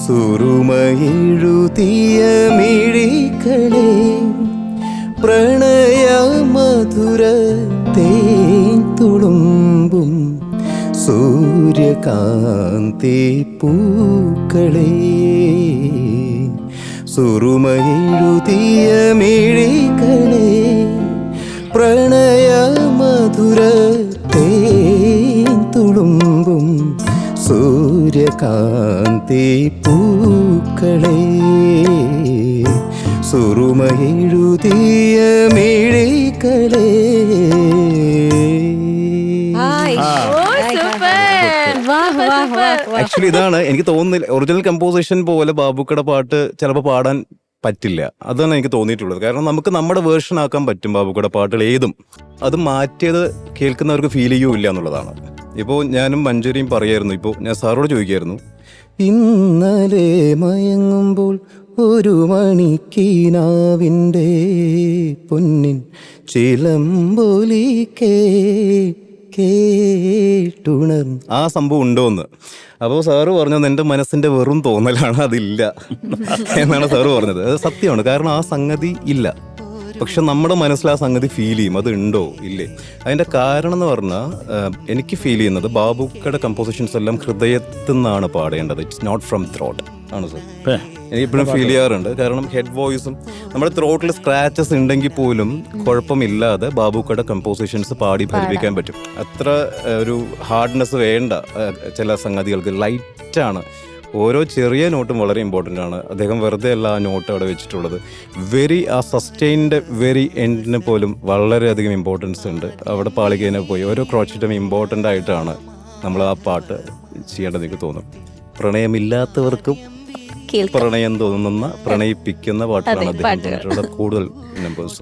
സുറുമയെഴുതിയ മിഴികളെ പ്രണയ മധുര തേൻ തുളുമ്പും സൂര്യകാന്തി പൂക്കളെ സുറുമയെഴുതിയ മിഴികളെ പ്രണയ മധുര തേൻ തുളുമ്പും സൂര്യകാന്തി പൂക്കളെ സുറുമയെഴുതിയ മിഴികളെ. ആക്ച്വലി ഇതാണ് എനിക്ക് തോന്നുന്നില്ല, ഒറിജിനൽ കമ്പോസിഷൻ പോലെ ബാബുക്കയുടെ പാട്ട് ചിലപ്പോൾ പാടാൻ പറ്റില്ല. അതാണ് എനിക്ക് തോന്നിയിട്ടുള്ളത്. കാരണം നമുക്ക് നമ്മുടെ വേർഷൻ ആക്കാൻ പറ്റും ബാബുക്കയുടെ പാട്ടുകൾ ഏതും. അത് മാറ്റിയത് കേൾക്കുന്നവർക്ക് ഫീൽ ചെയ്യൂല്ല എന്നുള്ളതാണ്. ഇപ്പോൾ ഞാനും മഞ്ജരിയും പറയായിരുന്നു, ഇപ്പോൾ ഞാൻ സാറോട് ചോദിക്കായിരുന്നു, ഇന്നലെ മയങ്ങുമ്പോൾ ഒരു മണിക്കീനാവിൻ്റെ പൊന്നിൻ ചിലമ്പൊലി കേട്ടുണർന്നു, ആ സംഭവം ഉണ്ടോയെന്ന്. അപ്പോൾ സാറ് പറഞ്ഞത് എൻ്റെ മനസ്സിൻ്റെ വെറും തോന്നലാണ്, അതില്ല എന്നാണ് സാറ് പറഞ്ഞത്. അത് സത്യമാണ്. കാരണം ആ സംഗതി ഇല്ല, പക്ഷെ നമ്മുടെ മനസ്സിൽ ആ സംഗതി ഫീൽ ചെയ്യും. അത് ഉണ്ടോ ഇല്ലേ? അതിൻ്റെ കാരണം എന്ന് പറഞ്ഞാൽ എനിക്ക് ഫീൽ ചെയ്യുന്നത് ബാബുക്കയുടെ കമ്പോസിഷൻസ് എല്ലാം ഹൃദയത്തിൽ നിന്നാണ് പാടേണ്ടത്. ഇറ്റ്സ് നോട്ട് ഫ്രം ത്രോട്ട് ആണ് സർ. എനിക്ക് ഇപ്പോഴും ഫീൽ ചെയ്യാറുണ്ട്. കാരണം ഹെഡ് വോയിസും നമ്മുടെ ത്രോട്ടിൽ സ്ക്രാച്ചസ് ഉണ്ടെങ്കിൽ പോലും കുഴപ്പമില്ലാതെ ബാബുക്കയുടെ കമ്പോസിഷൻസ് പാടി ഫലിപ്പിക്കാൻ പറ്റും. അത്ര ഒരു ഹാർഡ്നെസ് വേണ്ട ചില സംഗതികൾക്ക്. ലൈറ്റാണ്. ഓരോ ചെറിയ നോട്ടും വളരെ ഇമ്പോർട്ടൻ്റ് ആണ്. അദ്ദേഹം വെറുതെ അല്ല ആ നോട്ട് അവിടെ വെച്ചിട്ടുള്ളത്. ആ സസ്റ്റെയിൻഡ് വെരി എൻഡിന് പോലും വളരെയധികം ഇമ്പോർട്ടൻസ് ഉണ്ട്. അവിടെ പാളികേനെ പോയി ഓരോ ക്രോച്ചിട്ടും ഇമ്പോർട്ടൻ്റ് ആയിട്ടാണ് നമ്മൾ ആ പാട്ട് ചെയ്യേണ്ടത് എനിക്ക് തോന്നും. പ്രണയമില്ലാത്തവർക്കും പ്രണയം തോന്നുന്ന പ്രണയിപ്പിക്കുന്ന പാട്ടുകളാണ് അദ്ദേഹം കൂടുതൽ നമ്പേഴ്സ്.